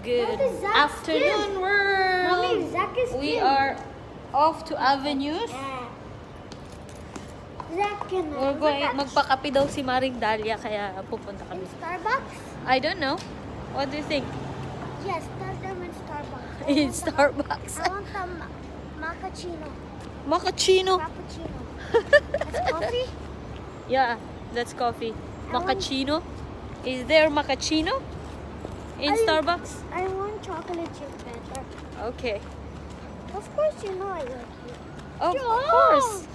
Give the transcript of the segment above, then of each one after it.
Good That is Zach's afternoon, skin. world. Mommy, Zach is We skin. are off to avenues. Zach can We're going, magpakape daw si Mareng Dahlia, kaya pupunta in kami. Starbucks? I don't know. What do you think? Yes, start them in Starbucks. In Starbucks. I want the macchiato. Macchiato. Frappuccino. That's coffee? Yeah, that's coffee. I want- Macchiato. Is there macchiato in Starbucks? I want chocolate chip better. Okay. Of course you know I like you. Of Sure. course.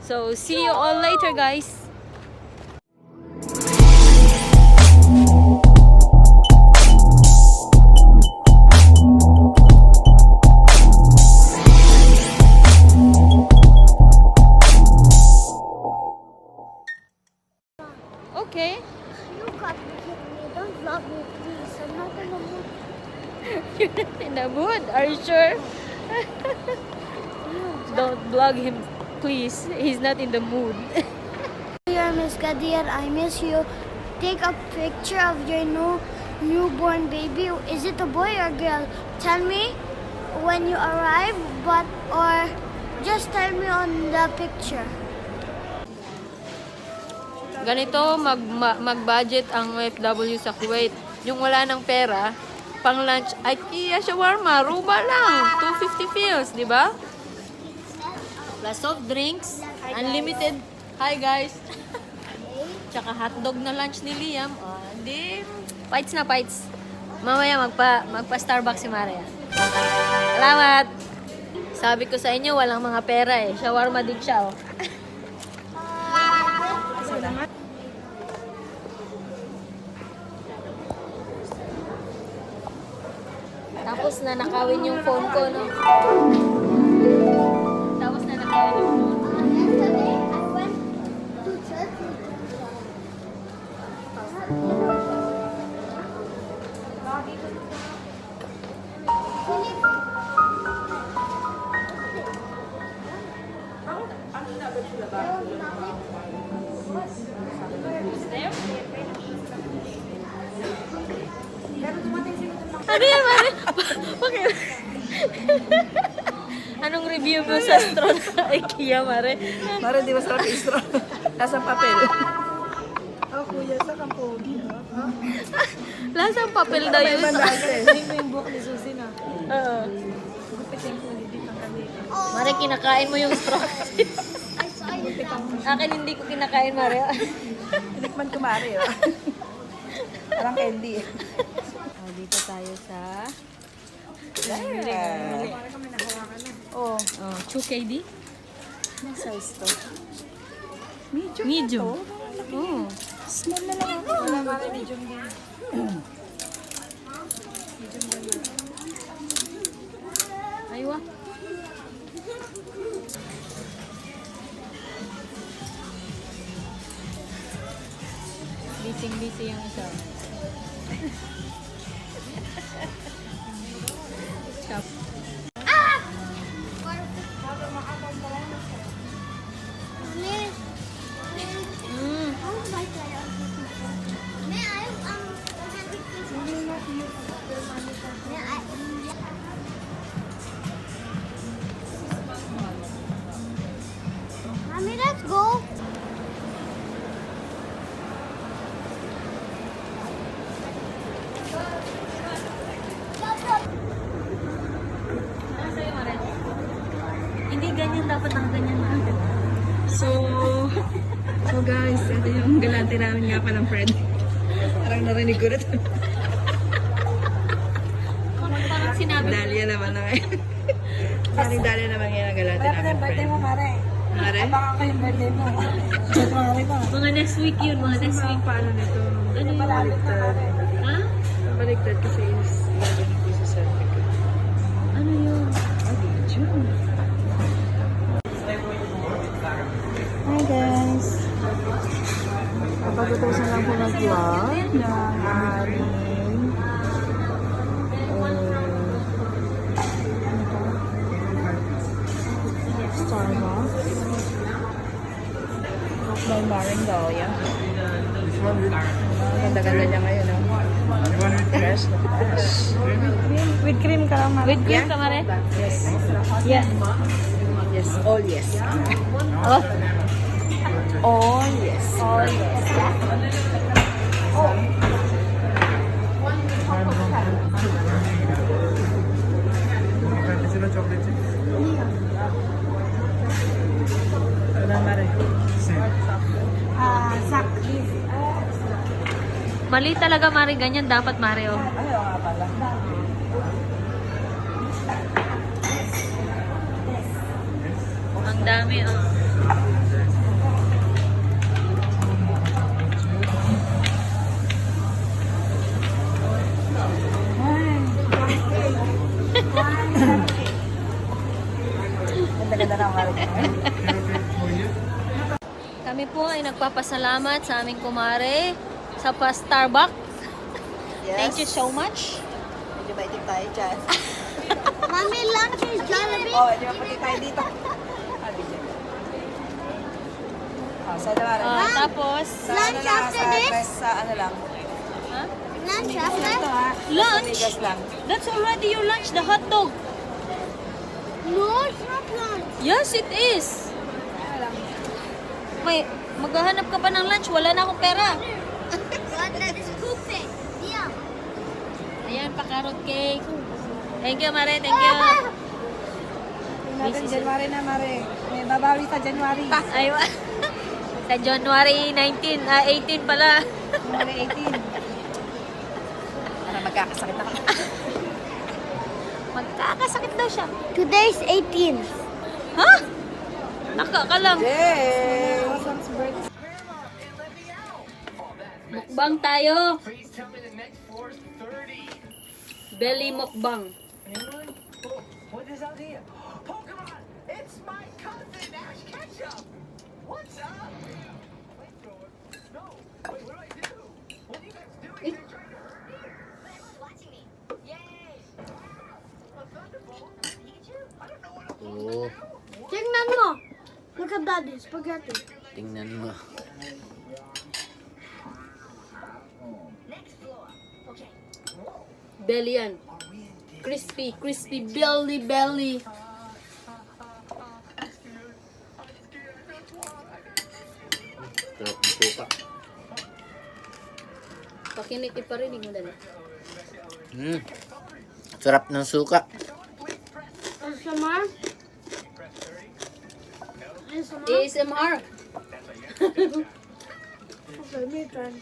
So, see you all later, guys. Okay. You got me hit me. Don't vlog me, please. I'm not in the mood. You're not in the mood. Are you sure? Don't vlog him, please. He's not in the mood. Dear Miss Kadir, I miss you. Take a picture of your newborn baby. Is it a boy or girl? Tell me when you arrive, or just tell me on the picture. Ganito mag-budget ang OFW sa Kuwait. Yung wala ng pera, pang lunch, IKEA Shawarma, ruba lang. 250 feels, di ba? Plus soft drinks, unlimited. Hi guys. Tsaka hotdog na lunch ni Liam. Oh, di, fights na fights. Mamaya magpa-Starbucks si Maria. Salamat. Sabi ko sa inyo, walang mga pera eh. Shawarma din siya, oh. Tapos na nakawin yung phone ko, no? Tapos na nakawin yung phone. Yesterday, I went to church. Ano yan, Mare? Bakit? Anong review mo sa straw na IKEA, Mare? Mara, di masarap yung straw. Lasang papel. Oh, kuya, sa kang pogi, ha? Lasang papel daw yun. Hindi mo yung buhok ni Susie na. Oo. Gupitin ko, hindi kang kami. Mare, kinakain mo yung straw. I saw you down. Akin hindi ko kinakain, Mare. Tinikman ko, Mari, ha? Parang candy. Oh, dito tayo sa... Yeah. Parang kami nahawakan na. Oh, 2KD? Anong size to? Medium. Medium. Oh. Small na lang ako. Wala, Mari, medium din. Medium din. Aywa. Busy yung isa. Stop. Mm. Mommy, let's go. Hindi ganyan dapat ang ganyan na. So guys, ito yung galante namin nga pa ng friend. Parang narinig ko rin. Parang sinabi. Dahlia naman na ngayon. Parang Dahlia naman ngayon ang galante namin friend. Birthday mo, Mare. Mare? Baka ko yung birthday mo. Mare ba? Mga next week yun, mga next week. Paano nito? Ano yun? Baliktad. Ha? Baliktad kasi is 11 pieces certificate. Ano yun? June. Hi guys! Kapag-utos na lang po mag-vlog ng aming Starbucks. By Mareng Dahlia. Ganda-ganda niya ngayon, no? dash, dash. With cream ka lang, Mare. With cream ka, Mare? Yes. Yeah. Yes, all yes. Oh. All yes. Oh, yes. Ano, Mare? Zach. Mali talaga, Mare. Ganyan dapat, Mare, oh. Ay, oo nga pala. Ang dami, oh. Ganda-ganda na, Mare. Kami po ay nagpapasalamat sa aming kumare sa Pastarbucks. Yes. Thank you so much. Medyo maitim tayo dyan. Mommy, lunch is Jollibee. Oh, medyo maputi tayo dito. Sana, Mare. Tapos, Sa ano lang, after sa this? dress, sa ano lang. ha? Lunch Ito after? ha. Lunch? Sa bigas lang. That's already your lunch, the hot dog. No, it's not lunch. Yes, it is. May, maghahanap ka pa ng lunch, wala na akong pera. What? That is pooping. Yeah. Ayan, pa carrot cake. Thank you, Mare, thank you. Tingnan natin, January na, Mare. May babawi sa January. Ay, sa January 19, 18 pala. January 18. Para magkakasakit ako. Magkakasakit daw siya. Today's 18. Ha? Nakakalam. Yay! Mukbang tayo. Belly mukbang. What is out here? Pokemon! It's my cousin Ash Ketchum! What's up? Flamethrower? No! Wait, what do I do? What are you guys doing? You're trying to hurt me? Everyone's watching me. Yay! A thunderbolt? Pikachu? I don't know what I'm supposed to do. Tingnan mo. Look at daddy, spaghetti. Tingnan mo. Next floor. Okay. Belly yan. Crispy, crispy belly, belly. Sarap ng suka. Pakinig iparinig mo dali. Sarap ng suka. ASMR? ASMR? ASMR. Okay, me turn.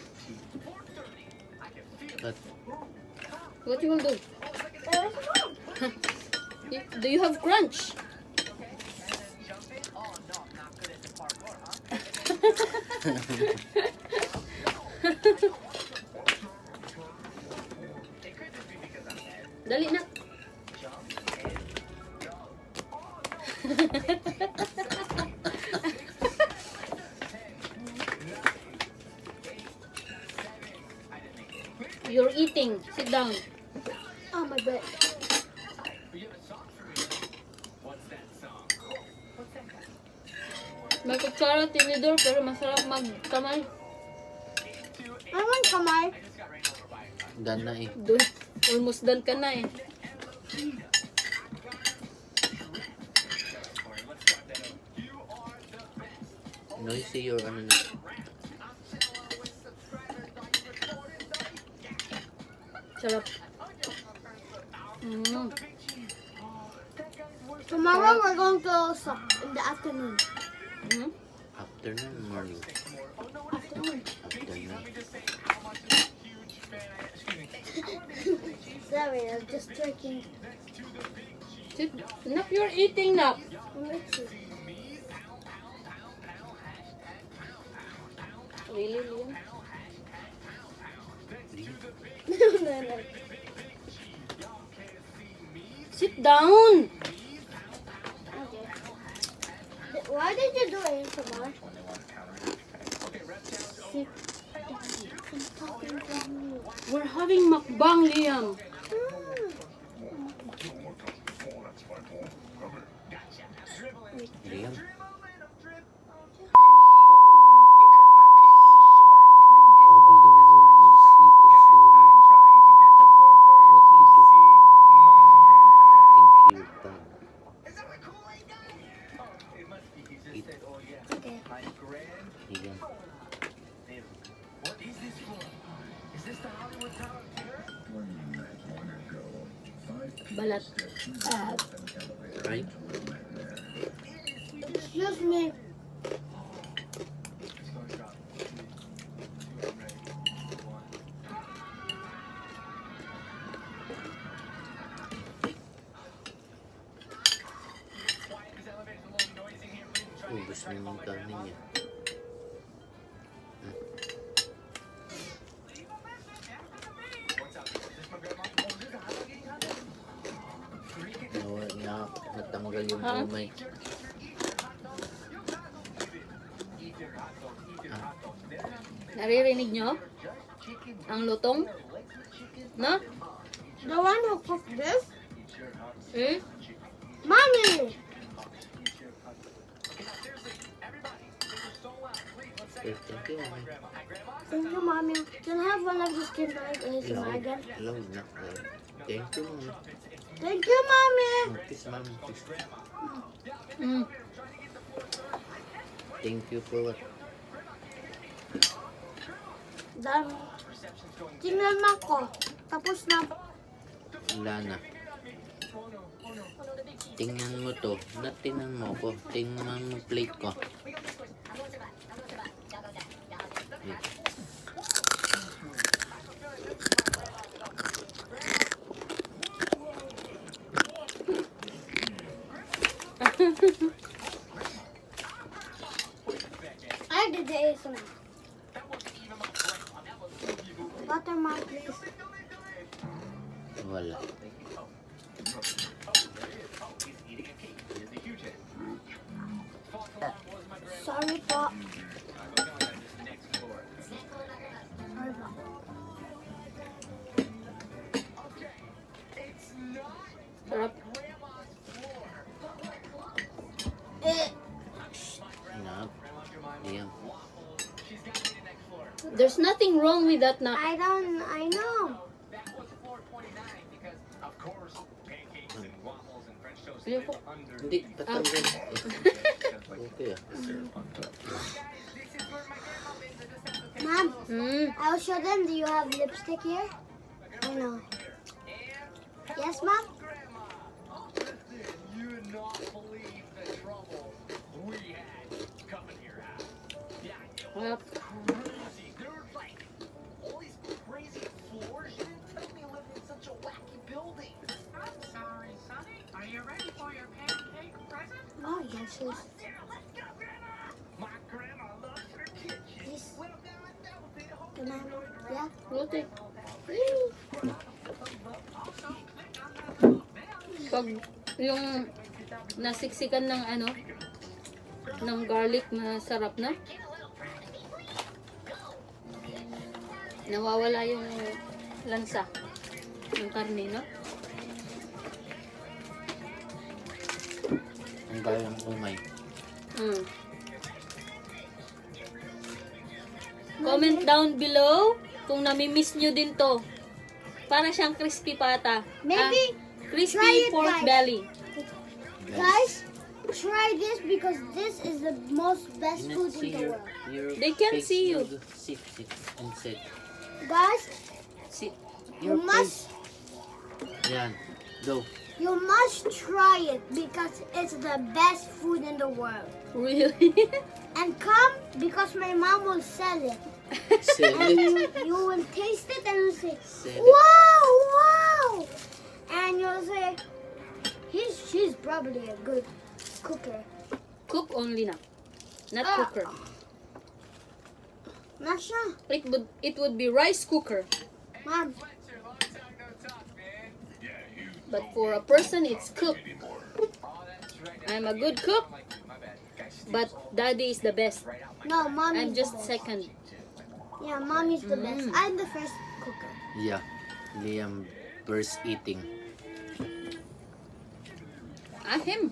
But, What you will do? Do you have crunch? Dali na. You're eating. Sit down. Oh, my bad. May kutsara, tinidor, pero masarap magkamay. I want kamay. done na eh. Dun, almost done ka na eh. Noisy your ano na. Sarap. Mm. Tomorrow we're going to sup in the afternoon. Mm. Afternoon, morning. Afternoon. Sorry, I'm just drinking. Sit, Nap, you're eating, Nap. Really, Liam? No, no. Sit down! Okay. Why did you do ASMR? Sit. I'm talking to you. We're having mukbang, Liam. Liam. All the world will see the story. Balat. Right? Excuse me. Ubus na yung kanin niya. Natanggal yung umay. Naririnig nyo? Ang lutong? No? The one who cooked this? Eh? Mommy! Thank you, Mami. Thank you, Mommy. Can I have one of these Good Night ASMR again? Hello, na. Thank you, Mami. Thank you, Mommy! Kiss, Mami. Kiss. Mm. Thank you for what? Dan, tingnan mo ko. Tapos na. Wala na. Tingnan mo to. Tingnan mo ko. Tingnan mo plate ko. I did the ASMR. Watermark, please. Wala. Sorry po. Sorry po. Sarap. Enough. Ayan. There's nothing wrong with that na. I know. Ayoko. Hindi, tatanggal. Okay ah. Mom, Mm. I'll show them. Do you have lipstick here? I know. Yes, Mom? You would not believe the trouble we had coming here out. Yeah, Sarap. crazy. There were like all these crazy floors. You didn't tell me you lived in such a wacky building. I'm sorry, Sonny. Are you ready for your pancake present? Oh, yes, yes. Yeah, let's go, Grandma. My grandma loves her kitchen. Yes. Well, that would be the whole Can I? Yeah? Luti. Yay. Pag yung nasiksikan ng ano, ng garlic na sarap na. Nawawala yung lansa ng karne, no? Ang bayang umay. Mm. Comment down below kung nami-miss nyo din to. Para siyang crispy pata. Maybe try Crispy it, pork guys. belly. Guys, try this because this is the most best You food see in the world. your They can't face, see you. Sit and sit. Guys, Si you Your must Yan. Go. try it because it's the best food in the world. really? And come because my mom will sell it. Sell And it. you will taste it and you'll say, Sell it. wow, wow. And you'll say, she's probably a good cooker. Cook only na. Not Ah. cooker. Not sure. It would be rice cooker. Mom, Fletcher, long time no talk, man. But for a person, it's cook. Oh, that's right. I'm a good cook, Like you, my bad. Guys, but daddy is the best. no, mommy's I'm just the best. second. Yeah, mommy's the best. I'm the first cooker. Yeah. Liam first eating. Him.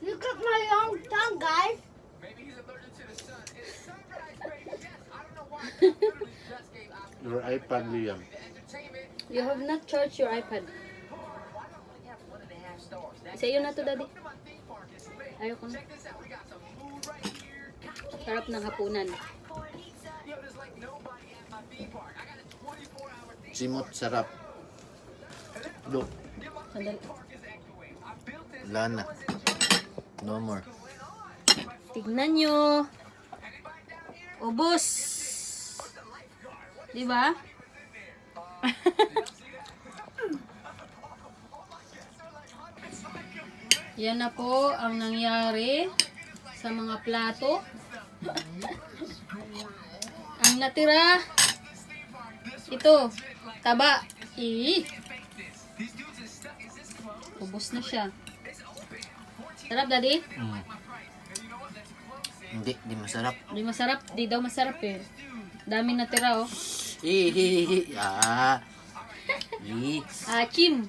You cut my long tongue, guys. maybe he's allergic to the sun. It's sunrise, baby. Yes, I don't know why. I literally just gave out Your iPad, Liam. the entertainment. You have not charged your iPad. Why don't we have 1.5 stars? That's Sa'yo na to, daddy. Come to my theme park. It's lit. Ayoko na. Check this out. We got some food right here. Sarap ng hapunan. Yo, there's like nobody at Simot, sarap. Look, Sandali. wala na. No more. Tignan nyo. Ubos. Diba? Yan na po ang nangyari sa mga plato. Ang natira, ito, taba. Ubos na siya. Sarap, Daddy? Hindi masarap. Di masarap. Di daw masarap eh. Daming natira oh. Hihihihi. Ah. Achim.